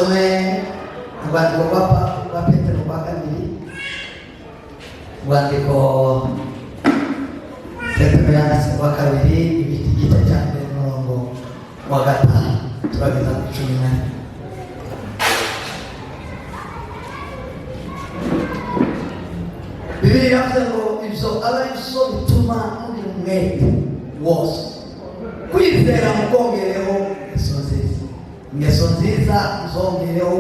Dusome urwandiko rwa Petero rwa kabiri, urwandiko Petero yanditse rwa kabiri igice cya mbere umurongo wa gatanu turageza ku 14. Bibiliya yavuze ngo ibyo aba ari byo bituma muri umwete wose kwizera mukongereho ingeso nziza muzongereho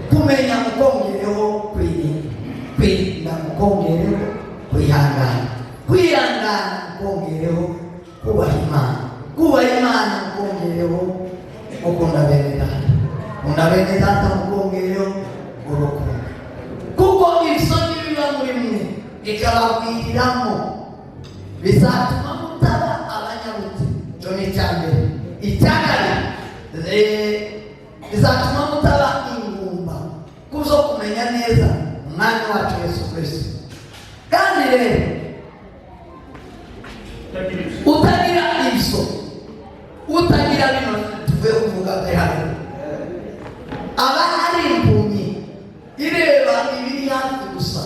kumenya mukongereho kwirinda mukongereho kwihangana mukongereho kubaha Imana mukongereho gukunda bene data mukongereho urukundo, kuko ibyo nibiba muri mwe bikababwiriramo bizatuma mutaba abanyabute. Icyo ni icya mbere. Icya kabiri, bizatuma mutaba ingumba kuzo kumenya neza umwami wacu Yesu Kristo. Kandi rero utagira ibyo, utagira bino tuve kuvuga hano, aba ari impumyi ireba ibiri hafi gusa.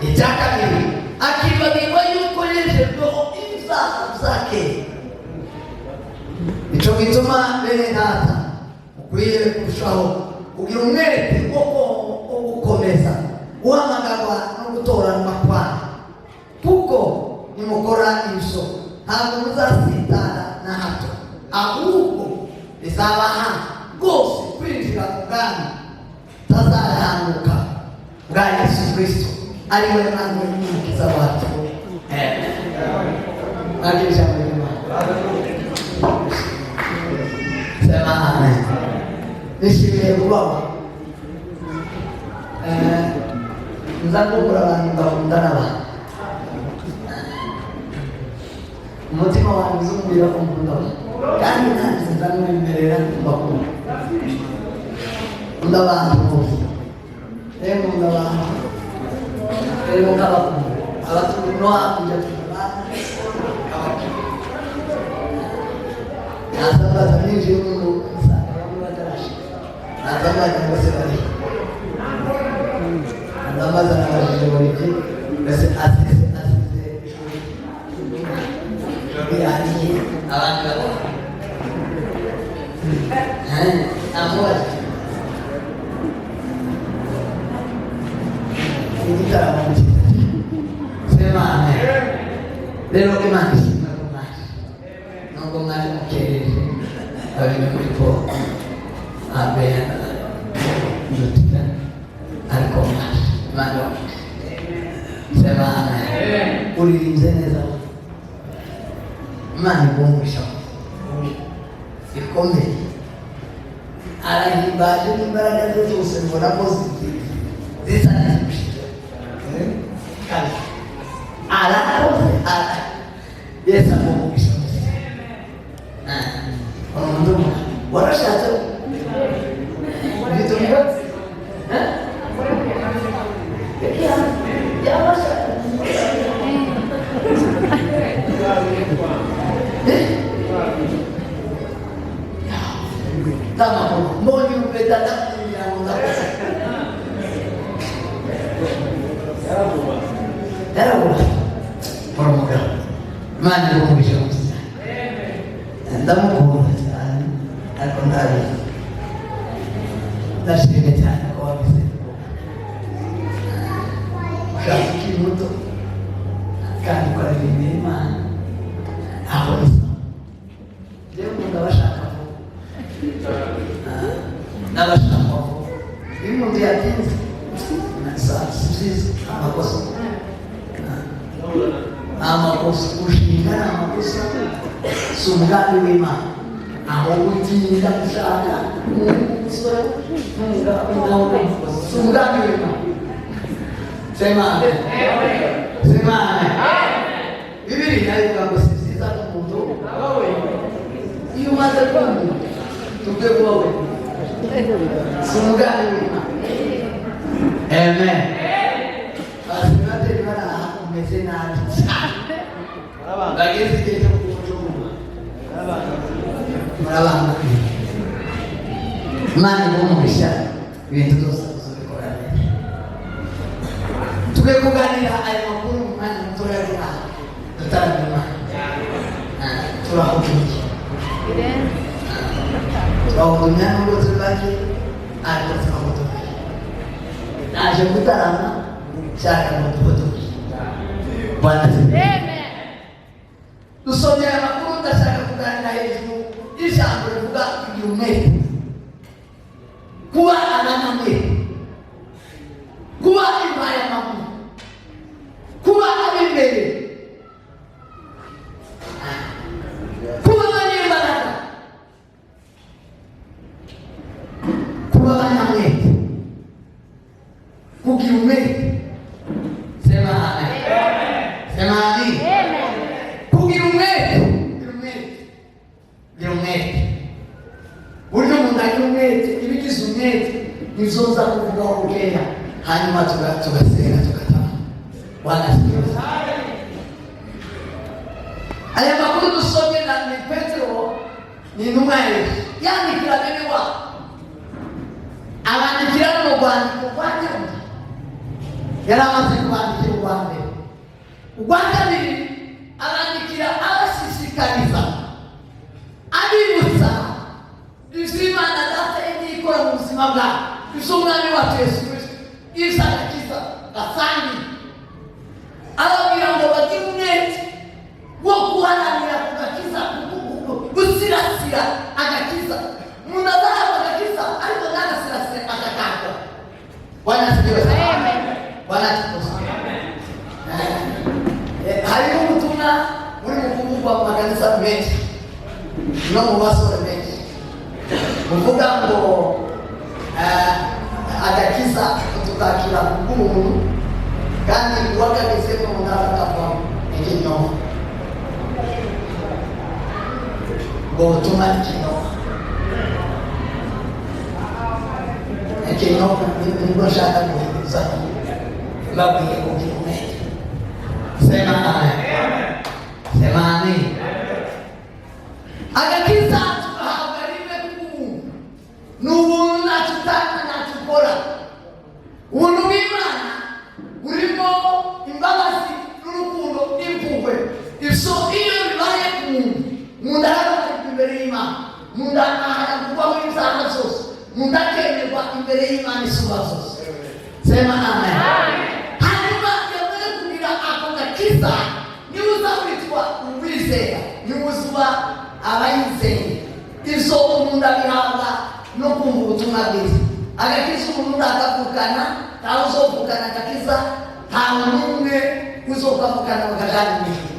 Icya kabiri, akibagirwa yuko yejejweho ibyaha byake. Icyo gituma bene data ukwiye kurushaho kugira umwete wo gukomeza guhamagarwa no gutoranwa kwanyu, kuko nimukora ibyo ntabwo muzasitara na hato, ahubwo bizabaha rwose kwinjira mu bwami tazahanguka bwa Yesu Kristo ari we Mwami n'Umukiza wacu. Agisha muri Imana. Sema amen. Nishimiye kubaho. Nzakubura abantu bakunda n'abantu. Umutima wanjye uzumvira ko nkunda kandi nanjye nzamwemerera mbakunda. Nkunda abantu bose. Rero nkunda abantu. Rero nkabakunda. Abatumwa kujya tubana. Nasambaza n'inzu y'umuntu usanga bamwe batarashi. Nasambaza ngo se bari. Nasambaza n'abajije buri gihe mbese asize bihariye abandi babona. Namubaza igitaramo cyiza. Sema amen. Rero Imana ishimwe ku mwanya. Nubwo mwari mukereje abintu muri ko amen ndutika ariko Imana wacu. Sema amen. Uririnze neza. Imana igumurisha ikomeye. Arahimbaje n'imbaraga ze zose mbona ko zisa n'izibishije. Kandi arakoze Yesu amumugisha. Umuntu warashatse bitumira Tama mo yung pedala niya mo na. Era buah. Promoga. Mana mo bisa. Andam ko al contrario. That's the time ko bisa. Kasi muto. Kan ko rin man. Ako dia mengawaskan nabashaka bimwe byatinze sisi amakosa ushingana amakosa sumgali w'Imana aho utinda gushaka sumgali w'Imana. Sema amen. Sema amen. Biblia inaitwa ngo sisiza kumuntu iyo umaze kumva tujye kubaho sumgali w'Imana. Amen. Asante Bwana umeze nabi. Bageze cyo kujumbura. Marabanga. Imana igumugisha ibintu byose tuzabikora neza. Tugiye kuganira aya makuru mu mwanya mutoya rero tutarabima turahugiye turahugumya n'ubwo tubake ariko turahugiye naje gutarama shaka ngo tuhugiye Bwana dusomye aya makuru ndashaka kuganira hejuru y'ijambo rivuga kugira umwete, kuba abanyamwete, kuba impayamaguru, kuba ab'imbere, kuba abanyembaraga, kuba abanyamwete, kugira umwete. Sema amen. Sema amen. Kugira umwete, kugira umwete, kugira umwete. Buryo umuntu agira umwete, ibigize umwete nizoza kuvugaho bukeya, hanyuma tugasenga tugataha. Wanasikiza aya makuru dusomye na ni Petero ni intumwa ya Yesu yandikira bene wabo, abandikira no rwandiko rwa nyuma yari amaze kubandikira urwa mbere. Urwa kabiri abandikira abashishikariza, abibutsa Imana data ikora mu buzima bwawe, isumwami wacu Yesu Kristo isagakiza gasangi. Arabwira ngo bagire umwete wo guharanira kugakiza, gusirasira agakiza. Umuntu azahabwa agakiza ariko ntagasirasire agakangwa. Wanasikiwe sana. Wanasikiwe sana. Hariho ubutumwa buri mu kuvugwa mu makanisa menshi no mu basore menshi muvuga ngo agakiza tukakira kubw'umuntu kandi uwakageze ko umuntu arakavamo ikinyoma. Ubwo butumwa ni ikinyoma. Ikinyoma nibwo nshaka guhinduza babwiye kugira umwete. Sema amen. Sema amen. Agakiza tugahabwa rimwe k'ubuntu, n'ubuntu natutanga natukora. Ubuntu bw'Imana burimo imbabazi n'urukundo n'impuhwe. Ibyo iyo bibaye ku muntu, umuntu arahagarikwa imbere y'Imana, umuntu ahanagurwaho ibyaha byose, umuntu akemerwa imbere y'Imana isumba zose. Sema amen. Hanyuma yamaze kugira ako gakiza, niwe uzawitwa uwizera, niwe uzuba abayizeye. Ibyo umuntu abihabwa no kumva ubutumwa bwiza. Agakiza umuntu akavukana, ntawe uzovukana agakiza, ntawe n'umwe uzokavukana bakajana mu ijuru.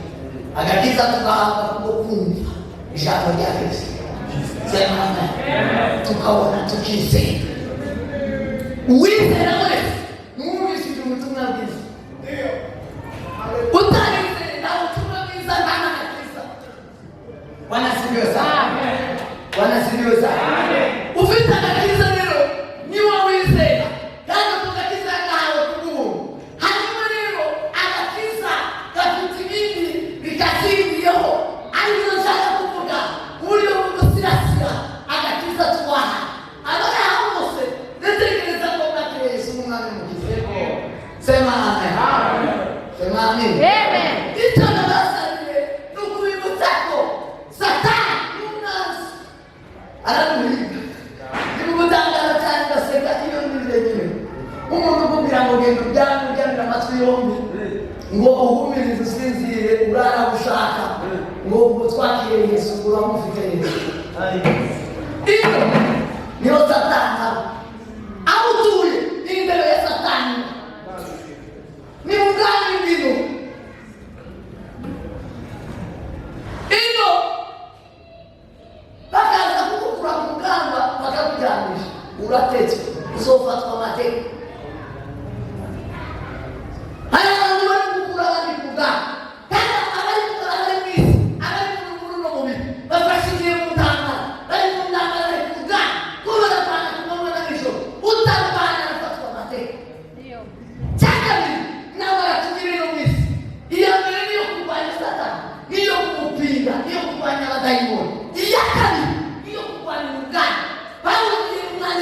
Agakiza tugahabwa kubwo kumva ijambo rya Kristo. Sema amen. Tukabona tukizera. Uwizera wese n'uwumvishije ubutumwa bwiza. Utarizeye nta butumwa bwiza nta n'agakiza. Wanasifiwe sana. Wanasifiwe sana. Ufite agakiza rero niwe wizera kandi agakiza kawe kubuntu. Hanyuma rero agakiza gafite ibindi bikazingiriyeho, ariko nshaka kuvuga uburyo bwo gusirasira agakiza twaha abaho bose. Ndatekereza ko Yesu umwami mukize. Sema amen. Sema amen. Amen. Itana basariye n'ukubibutsa ko Satani n'umwanzi aramuhiga. Nimugutangara cyane gaseka iyo nizeye umuntu ukubwira ngo genda uryamira amatwi yombi ngo uhumirize usinzire urara gushaka ngo twakire Yesu uramufite Yesu. Iyo niyo Satani aho utuye imbere ya Satani ni ungani mbino iyo bakaza kukukura mu rugamba bakakujyanisha uratetswe uzofatwa amateka. Hari abantu bari gukura abandi ku rugamba kandi abari gukora bari mu isi, abari mu ruguru no mu bibi bafashigiye mu ntambara, bari mu ntambara bari ku rugamba ko barapana ku manywa na nijoro, utarwana arafatwa amateka. Cya kabiri nabo baratugirira no mu isi. Iya mbere niyo kurwanya Satani, niyo kumupinga, niyo kurwanya abadayimoni. Iya kabiri niyo kurwanya urugamba. Pawulo yari umwanya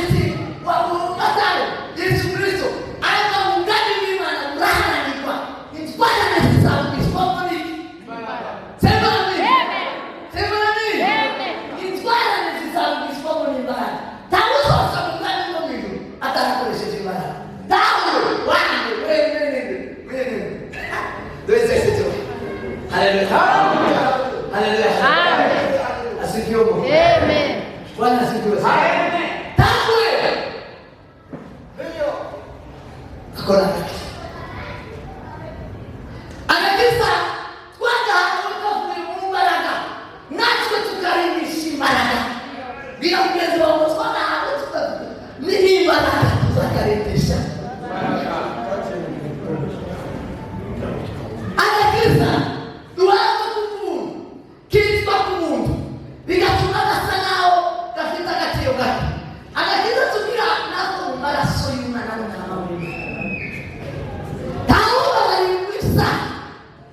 asifiwe sana. Tangu leo akona agakiza twagahawe mu mbaraga natwe tukarindisha imbaraga bila mugenzi wawe twagahawe n'imbaraga tuzakarindisha agakiza duhabwa k'umuntu kitwa k'umuntu bigatuma gasa naho gafite agaciro gato. Agakiza tugira nako mu maraso y'Imana n'umwana w'Imana. Ntawe bari kwisa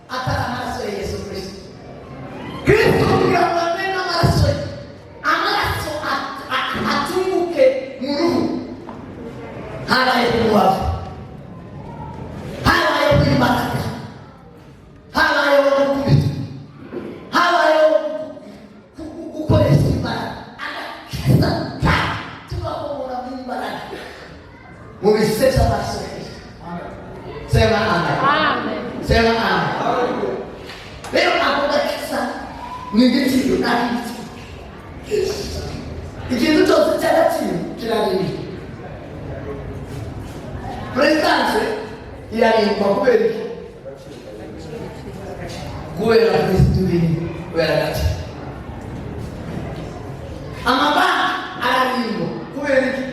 atari amaraso ya Yesu Kristo. Kristo kugira ngo amenye amaraso ye, amaraso atunguke mu ruhu, habaye kubaho, habaye kw'imbaraga, habaye gukubita, habaye gukoresha imbaraga. Agakiza tugahora mu mbaraga mu bisesa amaraso ya Kristo. Sema amen. Sema amen. Leo ako gakiza ni igiciro nari ikintu cyose cy'agaciro kirarindwa. Perezidanse irarindwa kubera iki? Kubera Kristo ibintu kubera agaciro. Amabanki ararindwa kubera iki?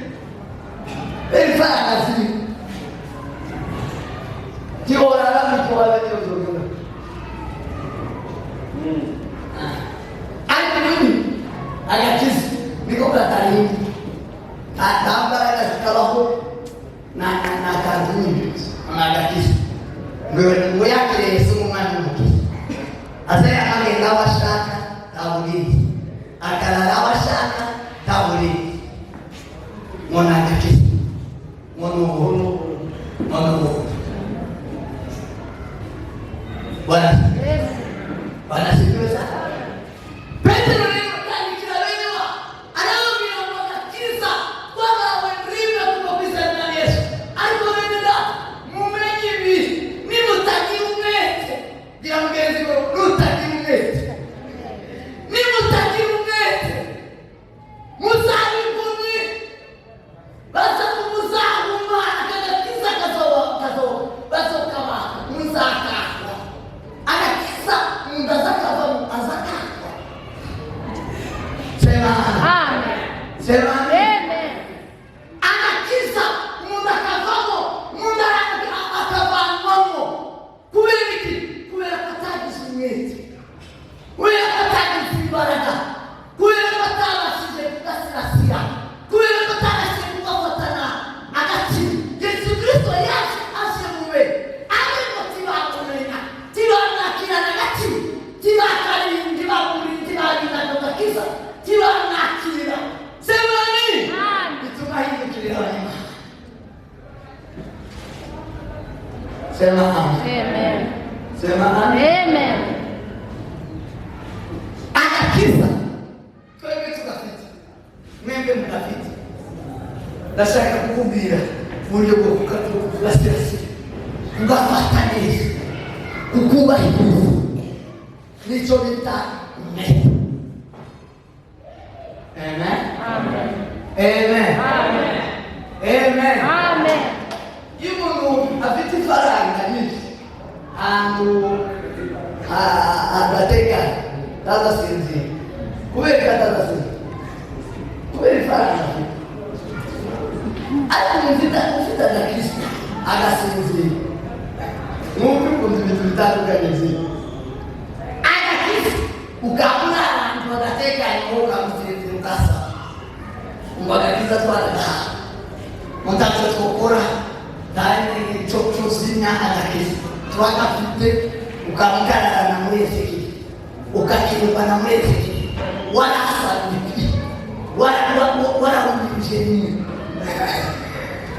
Ifaranga ziri kihorara mikoba y'ibyozo. Ariko nini agakiza niko katarindi atambaraga zikabaho na kazi nyingi agakiza ngo yakire Yesu umwana w'umukiza azaya agenda abashaka taburizi akarara abashaka taburizi mwana agakiza mwana Bwana sifiwe sana. Petro leo kanikira wewe anaambia wakakiza kwamba wengine kumbukiza na Yesu. Alipoenda mumenyi hivi ni mutaki umete. Bila mgezi mutaki umete. Ni mutaki umete. Musawi kuni. Basa kumusawi mwana kakiza kazo. Basa kama musaka. Sema amen. Anakiza munda kavamo munda akavamo kuweki kuweka kataji sinyeti kuweka kataji sibaraka kuweka kataji sijekasira kuweka kataji sikufatana agati Yesu Kristo yaje ashemuwe ane motiva kunena tibana kila nagati tibakali ndibakuri tibagina ndokakiza tibana kila sema nini itumaini kile wanyama. Sema amen. Sema amen. Agakiza twebwe tugafite mwembe mugafite ndashaka kukubwira uburyo bwo kugasirasi ugafata neza ukubahiriza nicyo bita umwete. Amen. Amen. Amen. Amen. Amen. Amen. Yumuntu afite ifaranga nyinshi andu agateka tadasinzi kubera tadasinzi kubera ifaranga ariko mfite agakiza agasinzi n'ubu kunzi ibintu bitandukanye byinshi agakiza ukabona abantu bagateka ngo ukamusinzi ukasa ngo agakiza twaraga mutacho twokora ndani cyo zinya agakiza twagafite ukamukarara na mwese ukakirwa na mwese wala asali wala umjeni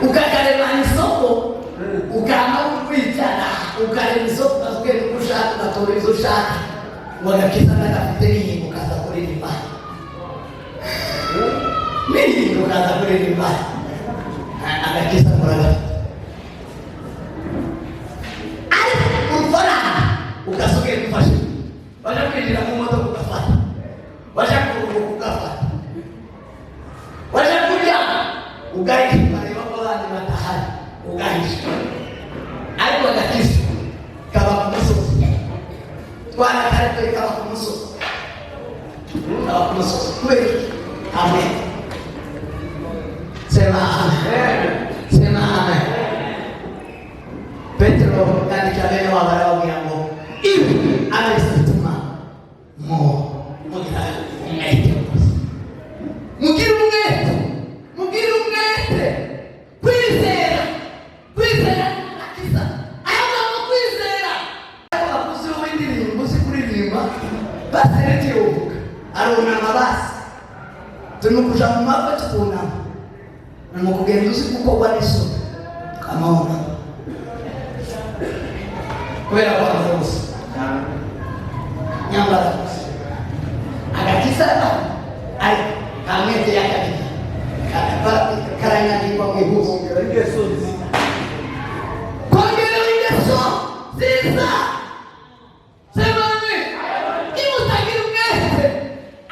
ukakarema isoko ukama kwitana ukarema isoko kazuke kushaka batolizo shaka wagakiza ndafite ni mukaza kuririmba mimi mukaza kuririmba agakiza muraga ukasogea kufasha wacha kwinjira mu moto ukafata wacha kugafata ku musozi kubera iki? Amen. Sema amen. Sema amen. Petero yandika bene wabo arababwira ngo ibi abahise bituma mugira umwete gusa. Mugira umwete. Mugira umwete. Kwizera akiza. Ayagomba kwizera. Abakuzi w'indirimbo uzi kuririmba baseretse uvuga arunama basi turimo kuja mu mapa tukunama urimo kugenda uzi gukorwa n'isoni kamahona kubera abantu bose nyambara gusa agakiza ari kamwete y'akakiza karanyagirwa mu ihuzo ingeso kongera ingeso nziza. Sema amen. Iyo utagira umwete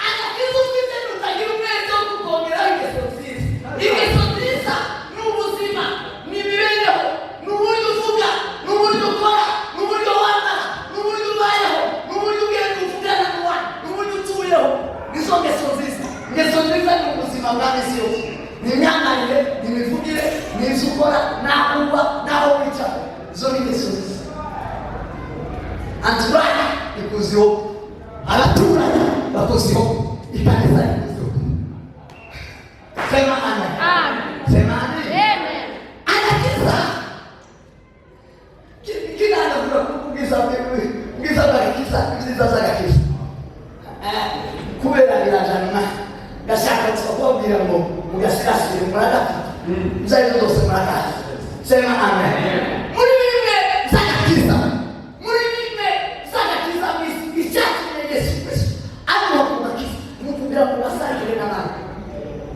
agakiza ufite utagira umwete wo kukongera ingeso nziza. Ingeso nziza ni ubuzima, ni imibereho, ni uburyo uvuga, ni uburyo ukora, ni uburyo wambara, ni uburyo ubayeho, ni uburyo ugenda uvugana n'abantu, ni uburyo utuyeho. Nizo ngeso nziza. Ingeso nziza ni ubuzima bwa misi yose, ni imyambarire, ni imivugire, ni ibyo ukora, n'aho uba, n'aho wicara. Izo ni ingeso nziza. Anturage ikuziho, abaturage bakuziho, ikanisa ikuziho. Sema amen. Sema amen. Agakiza kinana kugiza agakiza nziza z'agakiza kubera birajana gashaka kubabwira ngo mugasikasire muragafite muzarizo zose muragafite. Sema amen. Muri bimwe z'agakiza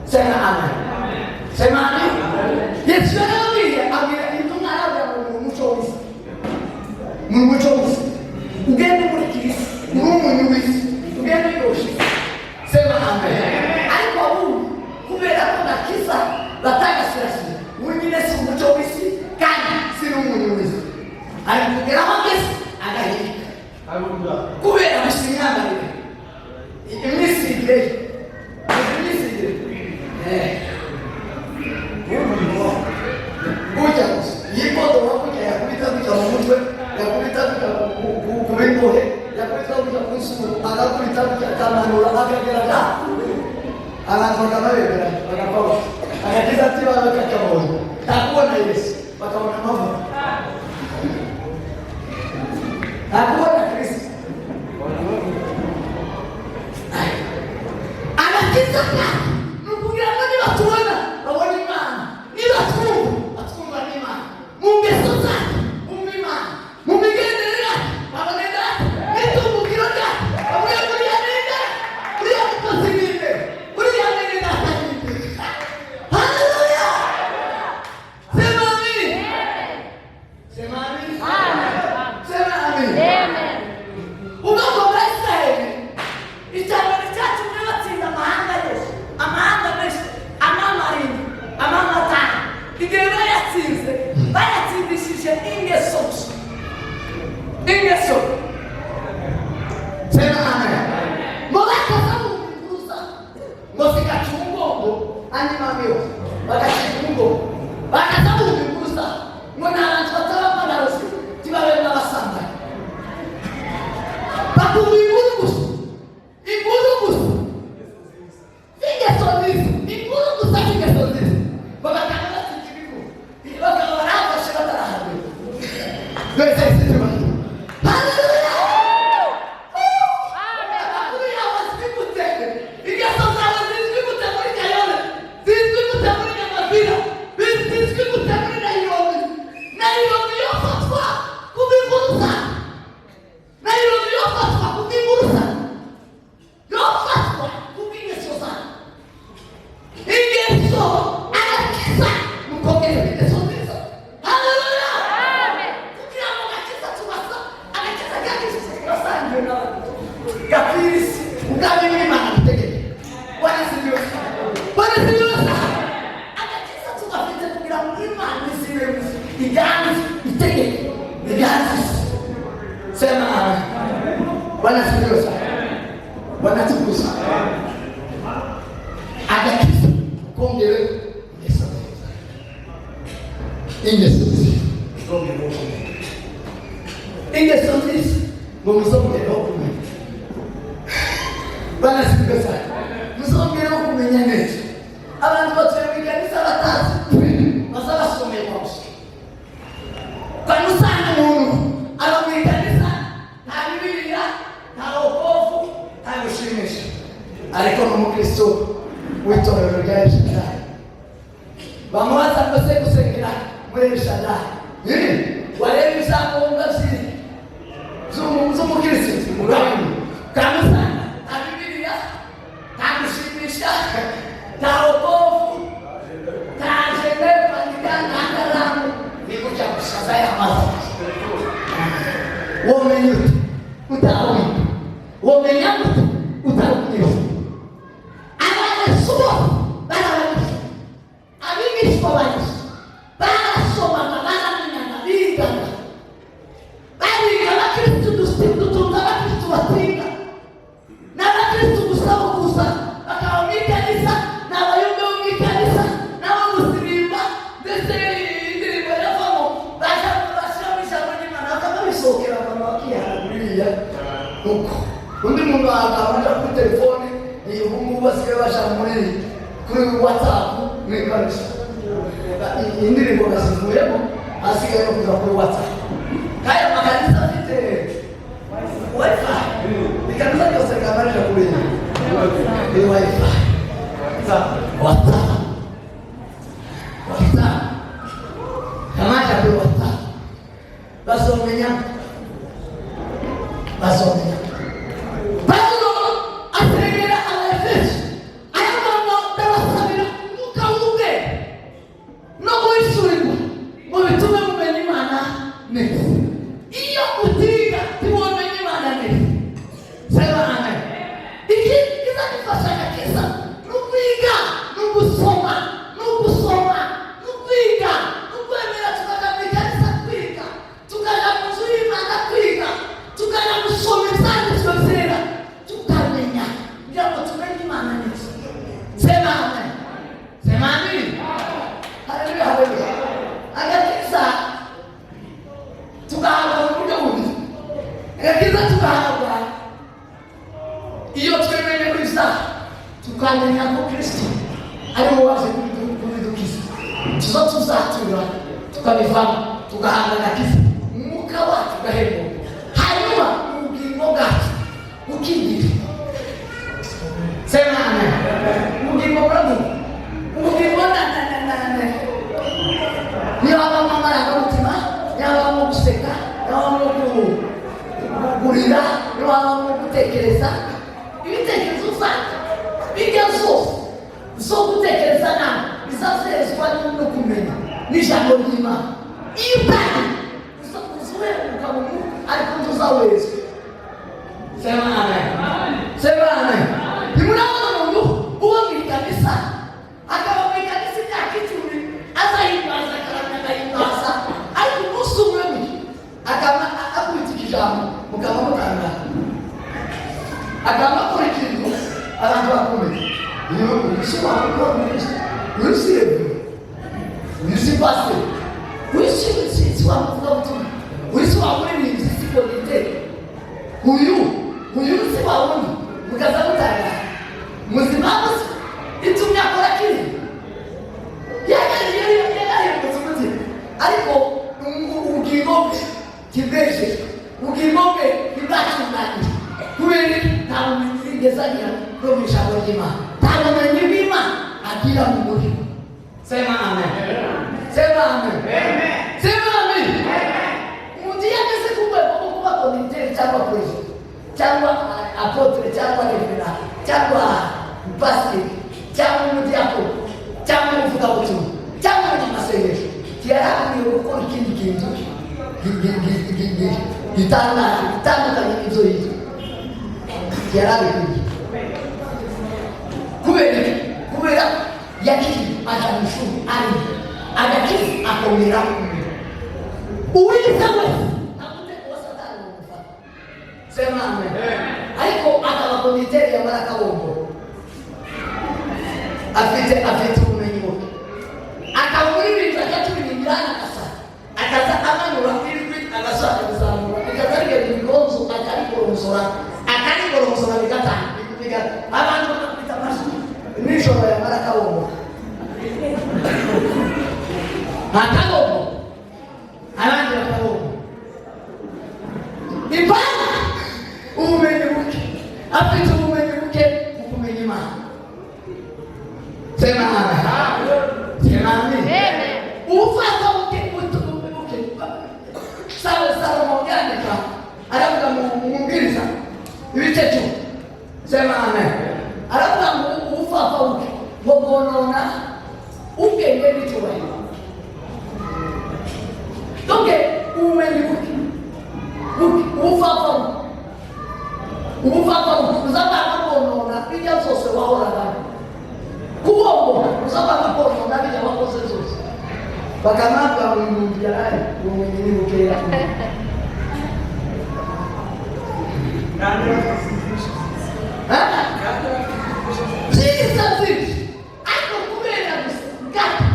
Sema amen. Sema amen. Yesu abwira intumwa arabwira mu muco w'isi. Mu muco w'isi. Ugende muri Kristo. Muri umuntu w'isi. Ugende yoshi. Sema amen. Ariko ubu kubera ko nakiza batagasirasira. Wengine si umuco w'isi kandi si n'umuntu w'isi. Ari kugera aho ageze agahirika. Kubera gusinyambarira. Imisigire. Kuja yikodo wakuja yakubita kuja mu mutwe yakubita kuja ku bingohe yakubita kuja ku nsuru agakubita kuja kamanura akagera da abantu bakababera bakabaho agakiza ati bakakabona takubona Yesu bakabona amavuta takubona Kristo agakiza nukugira ngo nibatubona babone Imana nibatwumva batwumva n'Imana mu ngeso zacu bumva Imana mu migenderere yacu babone data n'itumbukiro ryacu bavuye kuriya ninde kuriya mukozi ninde kuriya ninde data ninde. Haleluya. Sema amen. Sema amen. Sema amen. Ubwoko bwa Israeli icyambere cyacu mwabatsinda amahanga yose amahanga menshi amama atanu igihe bayatsinze bayatsindishije ingeso. Sema amen. Ngo bakaza mu kuza ngo zikaca umugongo andi mamiro bagaca umugongo bakaza mu kuza ngo n'abantu bataba banaroze tibabe n'abasambanyi bakumva inkuru gusa ingeso nziza inkuru gusa ingeso nziza bagatanga batsinze ibihugu bakaba barafashe batarahabwe twese sitema. Haleluya. Amakuru yawe azwi gute ingeso zawe zizwi gute muri Kayole zizwi gute muri Nyamabira zizwi gute muri Nairobi yofatwa kubivuza Nairobi yofatwa kubivuza yofatwa kubingeso zawe ingeso agakiza mukongere ingeso nziza. Haleluya. Kugira ngo agakiza tubasa agakiza gakiza basangiwe n'abantu gapirisi ubwami bw'Imana butegeke wanasibiwe agakiza tugafite kugira ngo Imana isibe iganze itegeke iganze. Sema wanasibiwe wanatukuza kongere ingeso nziza ingeso nziza ngo muzongereho kumenya banasigaza muzongereho kumenya neza abantu batuye mu kanisa batazi bazabasomera gusa kandi usanga umuntu aba mu kanisa nta bibiliya nta wokovu nta gushimisha ariko n'umukristo w'itorero rya Eshadari bamubaza ngo se gusengera muri Eshadari wareba ibyangombwa z'umukristo urabona kandi usanga nta bibiliya nta gushimisha nta wokovu nta jene kwandika nta karamu ni gutya gusa zayamaze womenya ute utawumva womenya ute utawumva abanyasubo barabanyuze abigishwa banyuze barasomaga baramenyaga bigaga bariga abakristu dutunze abakristu batiga n'abakristu gusaba gusa bakaba mu ikanisa n'abayumbe bo mu ikanisa n'abo gusirimba ndetse indirimbo yavamo bashyiramo ijambo ry'Imana bakabisohokera abantu bakihana buriya nuko undi muntu agahamagara kuri telefone ubu ngubu basigaye bashaka kuri WhatsApp mu ikanisa indirimbo bazivuyemo hasigaye no kuza kuri WhatsApp kaya makanisa afite wifi ikanisa ryose rikamarira kuri wifi WhatsApp kamaja kuri WhatsApp basomenya Paulo asengera Abaefeso ayagamba ndabasabira mukawuge no kwishurirwa mu bitume mumenya Imana neza iyo utiga tiwomenya Imana neza sema amen iki kizadufasha kabisa nukwiga nugusoma nukwiga nukwemera tukaja mu kanisa kwiga tukaja mu nzu y'Imana kwiga tukaja gusoma ibyanditswe byera tukamenya kugira ngo tumenye Imana neza sema amen sema amen haleluya haleluya agakiza tugahabwa mu buryo bubiri agakiza tugahabwa iyo twemenye Kristo tukamenya ko Kristo ari we waje kubidukiza tuzo tuzatura tukabivamo tugahabwa agakiza umwuka wacu ugahembuka hanyuma ubugingo bwacu bukigira sema amen ubugingo bwacu ubugingo yabamo amarangamutima yabamo guseka yabamo kugurira yabamo gutekereza ibitekerezo zacu bijya zo gutekereza nawe bizasezwa no kumenya n'ijambo ry'Imana iyo utari uzuheruka mu mwuka ariko ntuzawezwa sema amen sema amen nimurabona umuntu uba mu ikanisa akaba mu ikanisa imyaka 10 azahimbaza akahimbaza ariko umunsi umwe akaba akurikiza ijambo mukaba mutangara akaba akora ikintu abantu bakomeye iyo ushobora gukora urisipase urisipase wamuvugabutumwa urisiwamuririmbyi sipolite uyu si wabona mukaza mutangara muzima gusa itumye akora kiri yagahindutse umutima ariko ubugingo bwe kibwejejwe ubugingo bwe ntibwatunganyije kubera nta bumenyi yigeze agira bwo mu ijambo ry'Imana nta bumenyi bw'Imana agira mu murimo sema amen sema amen sema amen umuntu iyo ageze ku rwego rwo kuba kominiteri cyangwa perezida cyangwa apotre cyangwa revera cyangwa pasiteri cyangwa umudiyakoni cyangwa umuvugabutumwa cyangwa umunyamasengesho yarahamiriwe gukora ikindi kintu gitandukanye n'ibyo yitwa yarabikwiye kubera yakiri aja mu ishuri ari agakiri akomera uwiza wese ntakuteka uwa Satani mumufata sema amen ariko akaba komiteri ya Maraka Bombo afite akagogo abandi bakagogo impamvu ubumenyi buke afite ubumenyi buke mu kumenya Imana. Sema amen. Sema amen. Ufata buke buke sawa Salomo yandika aravuga mu Mbiriza ibice 10. Sema amen. Aravuga ufata buke bogonona ubwenge n'icyubahiro. Doke ubumenyi buke ufata uzabana konona bijya zose wahoraga kubombo uzabana konona bijya wakoze zose bakamabwa mu byaraye ubumenyi bukera ariko kubera gata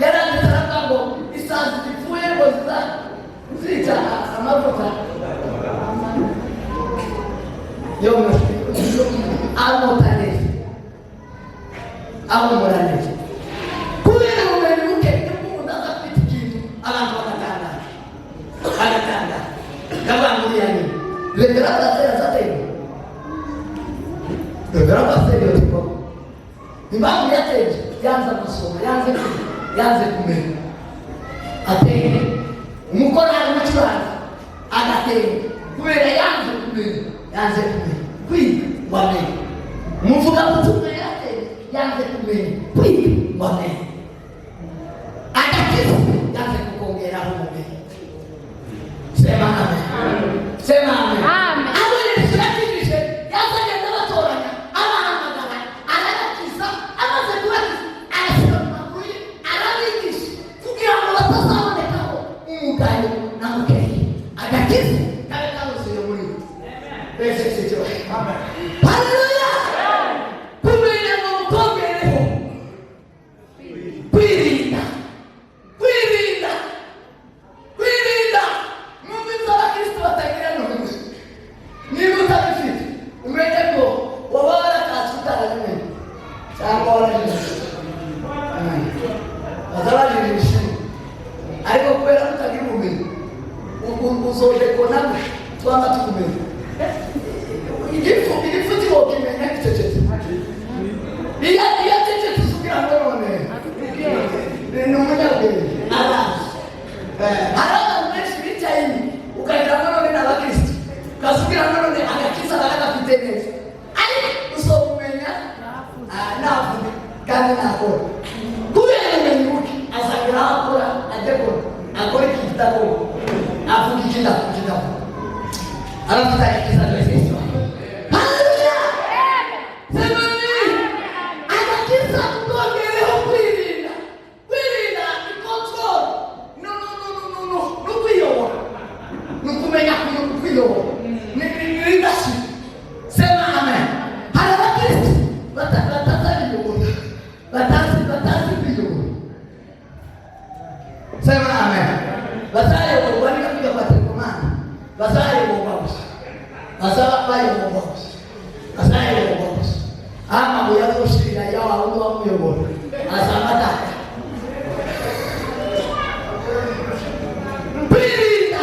yaranditse ngo isazi zipfuye ngo zita amavuta yo amotaneze amoraneze kubera ubumenyi buke umuntu adafite ikintu abantu bagatanga kabanguriyani vendera basera satero vendera basera tipo impamvu yateje yanze amasomo yanze kumenya ateye umukorari w'icuranga agateye kubera yanze kumenya kwiga wamenye umuvuga butumwa yanze kumenya kwiga wamenye agakiza yanze kukongeraho ubumenyi. Sema amen. Sema amen. Abo Yesu yakijije yazanye n'abatoranya abahamagara arabakiza amaze kubakiza arashyira mu maguru ye arabigisha kugira ngo batazabonekaho umugayo na mukeya agakiza kabe kabuzuye muri bo. Amen. Hallelujah. Kumenya ngo mukongereho kwirinda mwumvise abakristo batagira none niba utabifite umenye ko waba warakatse utarabimenye cyangwa warabimenya bazabajijisha ariko kubera utagira ubumenyi uzoje konamo twama tukumenya igifu kimenya gicecetse iya cecetse kugira ngo none ni umunyabwenge arazi abantu benshi bicaye ukagira ngo none n'abakristo ukasugira ngo none agakiza baragafite neza ariko usokumenya navuga kandi nakora kubera ubumenyi buke azagira aho akora akora ikidakora avuga ikidakora arafite agakiza neza. Kwirinda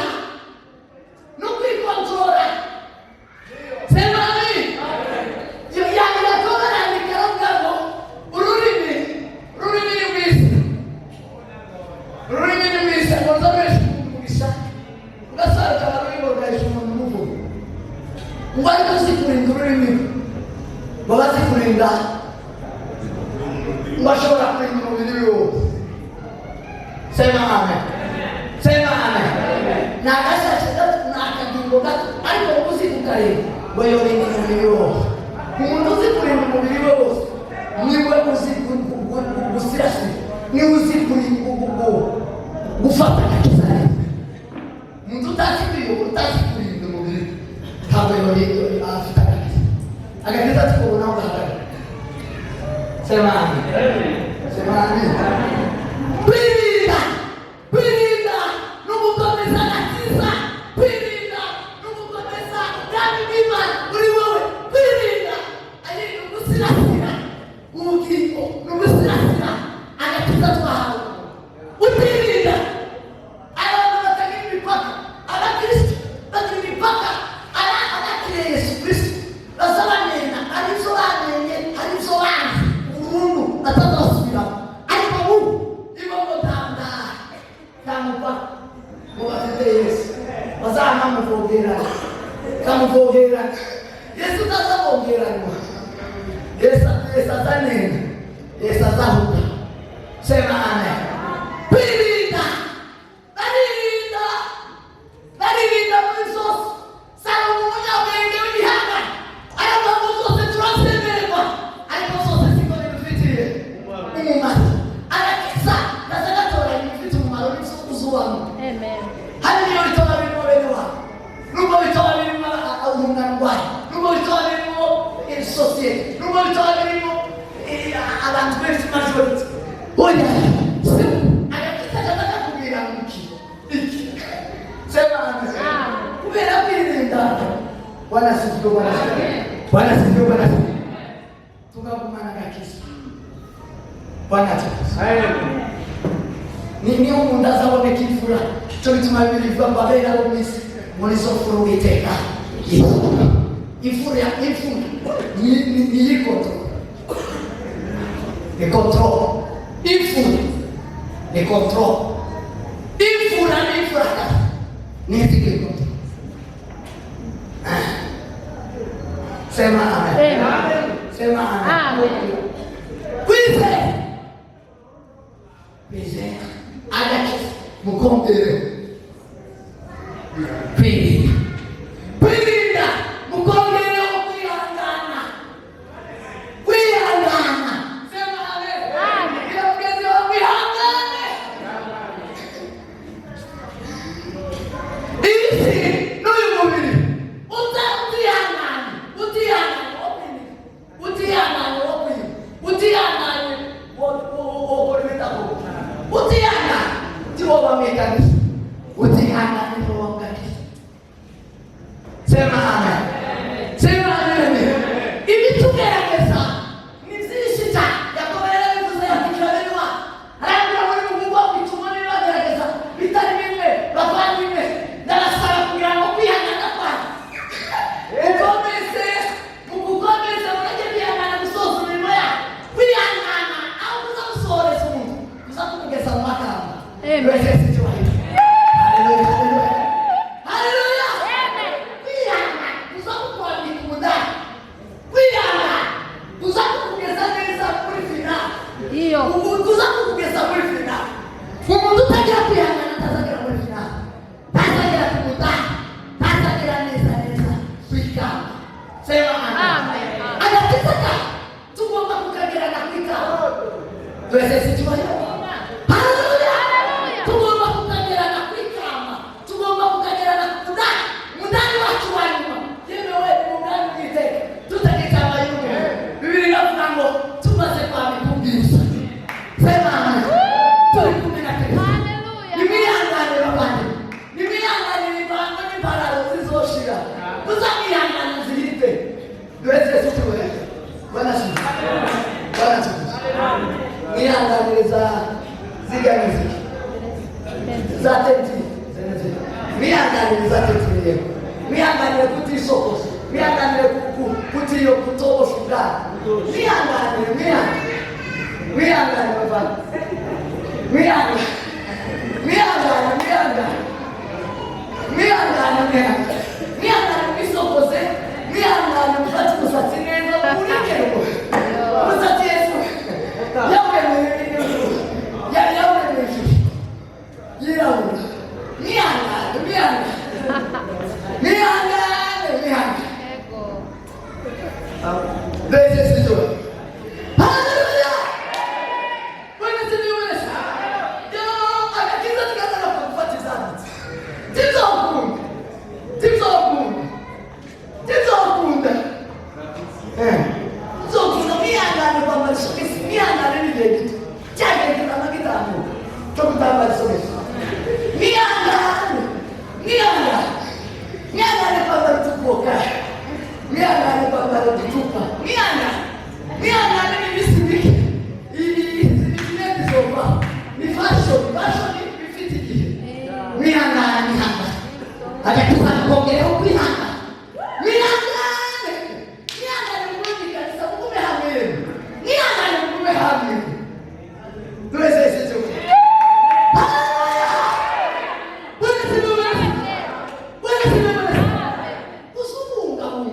kamuvogera Yesu tazavogera Yesu azanena Yesu azahuka sema amen kwirinda baririnda muri zose Salomo umunyabwenge w'igihanga arava mu zose turasemererwa ariko zose siko bimufitiye umumaro arakiza ndetse agatoranya ibifite umumaro n'ibisukuzuwamo hari niyo bitoba birimo bene wabo nubwo bitoba birimo urungano rwayo nubwo bitoba birimo sosiyete nubwo bitoba birimo abantu benshi majority oya agakiza kakakubwira iki sema kubera kwirinda wanasifiwe tukagumana agakiza niyo umuntu azaboneka imfura cyo bituma birirwa babera bo mwisi muri zo fura Uwiteka imfura ni ikoto ni control imfura ni ikoto sema amen sema amen kwizera agakiza mukombere kwirinda mukombere wo kwihangana sema amen iyo ugeze wo kwihangane isi n'uyu mubiri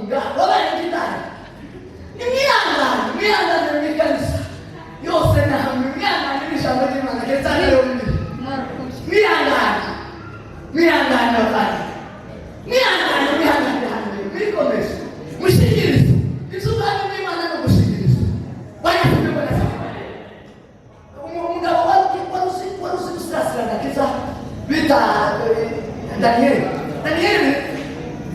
kuvuga wabaye kitani imyanda n'imikanisa yose na hamwe imyanda n'ijambo ry'Imana ndetse rero mihangane wakati mihangane bikomeze mushingirize isukari n'Imana no gushingiriza banyafite bwana umugabo warusi gusasirana kiza bita Daniel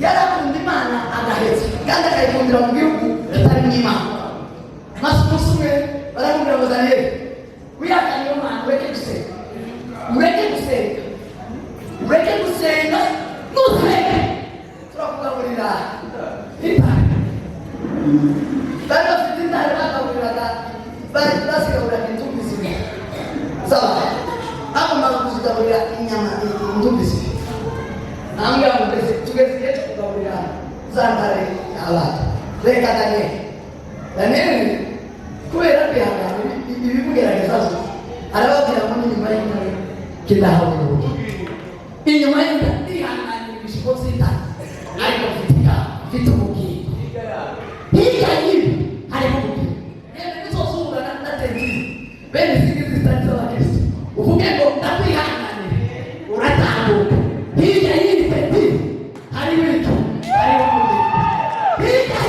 yarakunda Imana agahetse kandi akayikundira mu gihugu kitari n'Imana maze umunsi umwe baramubwira ngo Daniel wihakanye Imana ureke gusenga ntusenge turakugaburira intare bari bafite intare bagaburiraga basigaburiraga intumbi zimwe z'abantu bagombaga kuzigaburira inyama intumbi zimwe nambwira ngo tugeze igihe cyo kugaburira za ntare abantu reka Daniel kubera kwihangana ibimugerageza arababwira ngo n'inyuma y'intare kidahabwa urugo inyuma y'intare ndihanganira ibishyimbo by'intare ariko mfite umubwiro hirya y'ibi harimo umubwiro rero nizoze uhura na tentire bene zindi zitari z'abakristo uvuge ngo ndakwihanganira uratambuka hirya y'ibi tentire harimo iki harimo umubwiro hirya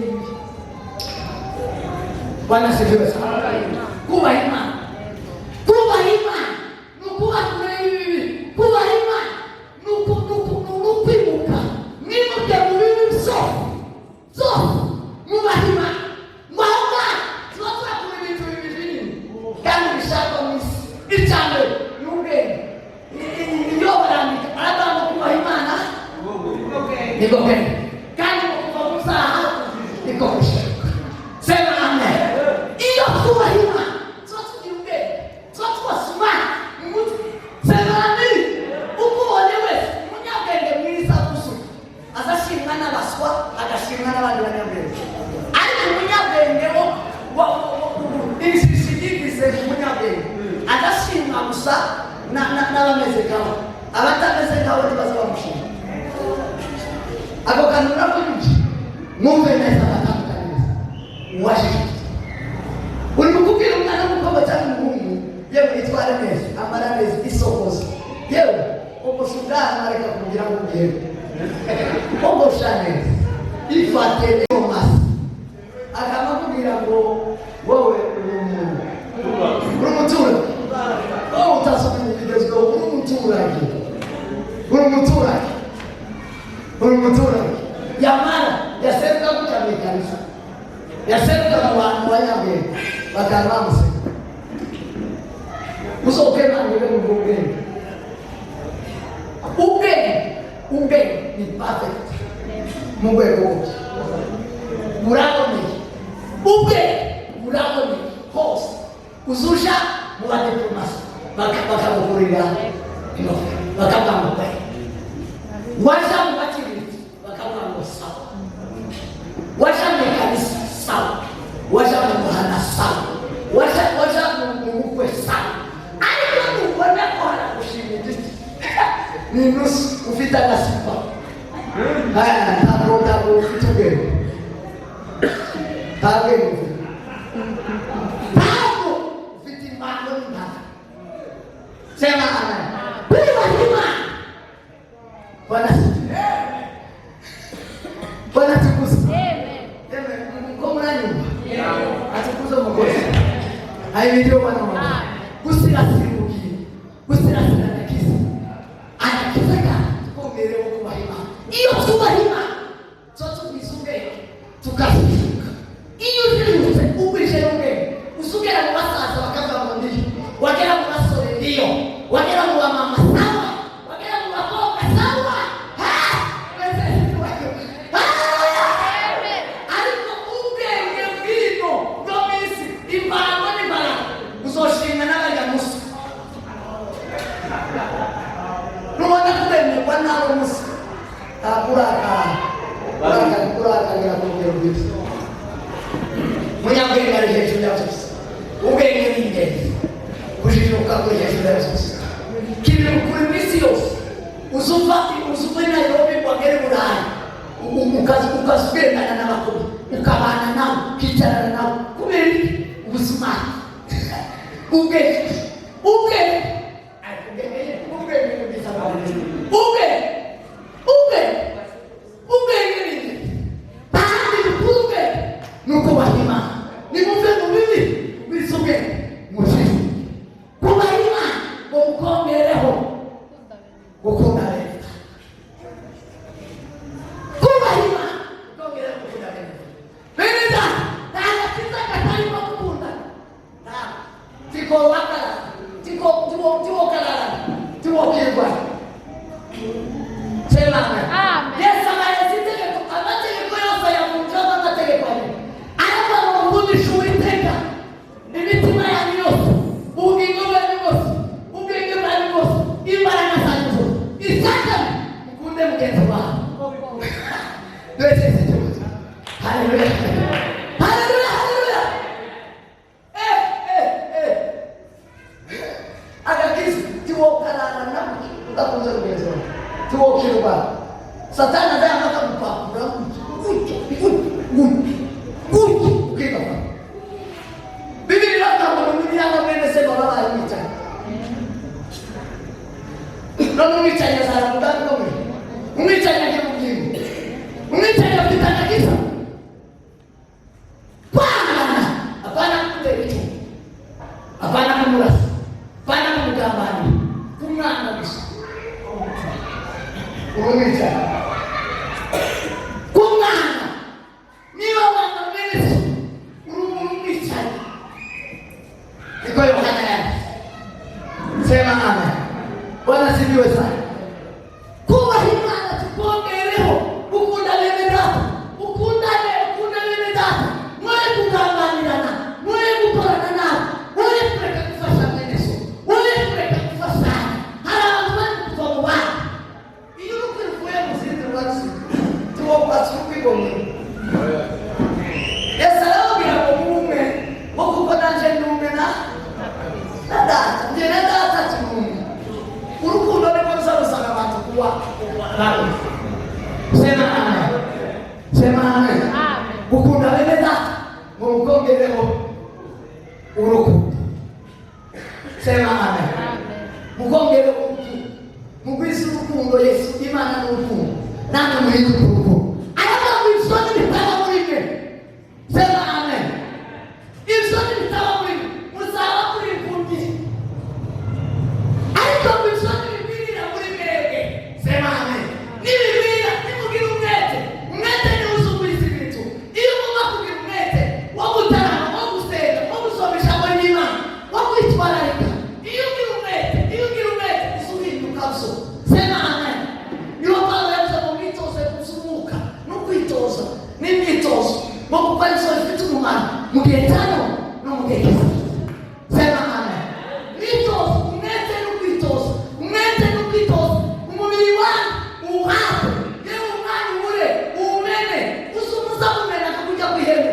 y'iki Bwana sifiwe sana. Kuwa imani. Nukuwa hivi. Kuwa imani. Nukwimuka. Nimuke mubibi so. Muba imani. Mwanga. Tuwatula kubibintu bibini. Kandi bishaka misi. Ichame. Nugeni. Iyo barambika. Arabanga kuwa imana. Nigokeni. Kandi mukuva musaha. Nigokeni. Sema amen. Iyo kuwa imani. Tuwatujiungeni. Tuwatuwa sumani. Mmuti. Sema amen. Ukuone wese. Munyabwenge mwisa kusu. Azashingana baswa. Agashingana abandi banyabwenge. Ariko munyabwenge wo inshigigize munyabwenge. Azashinga gusa n'abameze kawe. Abatameze kawe ntibazabamushinga. Ako kantu nakunyuki. Mwumve neza abatandukanye. Washington. Uri mukubwira umwana w'umukobwa cyangwa umuhungu yewe itware neza amara neza isokoza yewe umusugana areka kugira ngo ugere ogosha neza ifate n'omasi akamubwira ngo wowe uri umuturage wowe utasomye ibigezweho uri umuturage yamara yaseruka kutamye kanisa yaseruka mu bantu banyabwenge bakaba bamuseka musohoke nangire mu ubwenge ni perfect mu rwego rwose uraboneye hose uzusha mu badiplomasi bakagurira ingofero bakavuga ngo pe waja mu bakirisi bakavuga ngo sawa waja mu kanisa sawa waja mu muhana sawa waja mu bukwe sawa ariko ubona ko haragushimira igiti ni nusu ufite agasipa ntabwo ufite ubwenge ntabwo ufite impano n'impano sema amen kwiba imana Bwana tukuze ayibidio bana mama gusirasira ubugingo gusirasira agakiza agakiza twongereho kubaha Imana iyo tubaha Imana tuzubizunge tukazishuka iyo uzirutse ugwije rumwe usugera mu basaza bakavuga ngo ndiyo wagera mu basore ndiyo wagera mu bamama sawa wagera mu bakobwa sawa ariko ubwenge bw'ino bwo mw'isi imbago n'imbaraga uzoshinga n'abanyamusa nubona kuremerwa nawe musa kurakarira ku rugero rwiza munyabwenge ari hejuru ya byose ubwenge ni ingenzi kujijuka kuri hejuru ya byose kiri kuri minsi yose uzuva Nairobi wagere Burayi ukazugendana n'abakuru ukabana nabo ukicarana nabo kubera ubuzima ubwenge nuko bahima nimuve mu bibi ubisuge mujizu kubahima ngo mukongereho gukunda leta kubahima kongereho gukunda leta bene da agakiza katarimo gukunda tiko wakala tiko karara tiko kirwa sema amen. Yesu amayezitege amategeko yose ya Mungu amategeko ye araba mubudisha Uwiteka imitima yanyu yose ubugingo bwanyu bwose ubwenge bwanyu bwose imbaraga zanyu zose isaka mukunde mugenzi wawe twese haleluya haleluya haleluya agakiza tiwokarara nabo udakunze mugenzi wawe tiwokirwa Satani azayamaka gupapura ukigapa Biblia inasema mwana mwene sema baba alicha ndio mwichanya sana mudani kome mwichanya kibugingo mwichanya kitana kisa hapana kuterecho hapana kumurasa hapana kumgambani kumwana kabisa umwichanya sema amen. Bwana sifiwe sana. Kuwa Imana tukongereho ukunda bene data ukunda bene data mwe kuganganirana mwe gukorana nabo mwe kureka gufasha bene so mwe kureka gufashanya hari abantu bari kuva mu bandi iyo uvuye mu zindi rwatsi tuwopatse kwigomera Yesu arababwira ngo mumwe ngo kuko nanje ndumwe na data njye na data tumumwe urukundo niko rusarusana abantu kuwa sema amen sema amen ukunda bene data ngo mukongereho urukundo sema amen mukongereho urukundo mugwise urukundo Yesu Imana n'urukundo namwe muri urukundo araba kwisoni bitaba muri mwe sema amen isoni bitaba muri muzaba kuri impunzi ariko kwisoni bibirira muri mwebwe sema amen nibibira nimugira umwete ni uzumvise ibintu iyo muba kugira umwete wo gutarama wo gusenga wo gusomesha abo n'Imana wo kwitwararika iyo ugira umwete uzuhinduka byo sema amen niyo Pawulo yavuze ngo mwitoze kuzumuka no kwitoza n'imyitozo mo gukora isomo rifite umumaro mu gihe cyano no mu gihe kiza sema amen mwitoze umwete no kwitoza umubiri wanyu uwuhawe yewe umwana umure uwumene usumuza mumene akakujya kwihene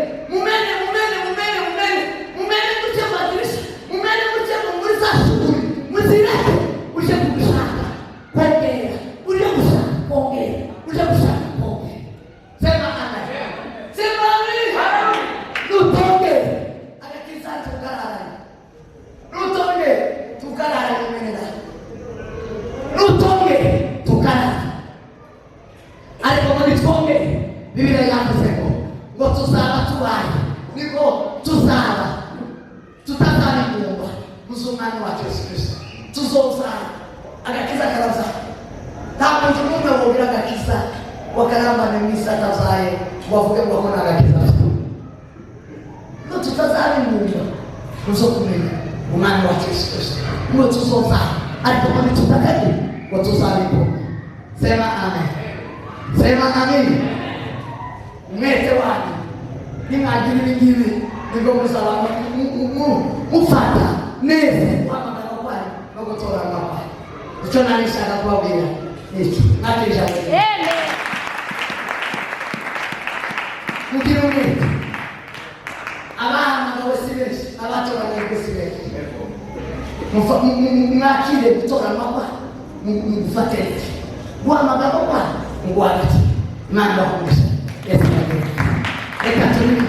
mumene gutya madirisha mumene gutya muri za shuguri muzireke uje kugushaka kongera uje gushaka kongera sema amen sema amen nutonge agakiza tukarara mumene nutonge tukarara ariko muri twonge Biblia yavuze ngo tuzaba tubaye niko tuzaba tutazarimbumba muzumwami wacu Yesu Kristo tuzozana agakiza karaza ntabwo tumumwe wogira agakiza wakarambane mwisi atazaye wavuge ngo akona agakiza no tutazarimbumba muzokumenya umwami wacu Yesu Kristo ngo tuzozana ariko muri tutakaje ngo tuzarimbumba. Sema amen. Sema amen. Mwete wanyu nimwagira ibingibi nibwo muzaba mufata neza wamagana kwari no gutora amapa. Icyo narishaka kubabwira nicyo nakija. Amen. Mugira umwete abana bawe si benshi abatoranye gusa benshi mwakire gutora amapa mufate wamagana kwari ngwati nanda kumusha. Yes, reka turi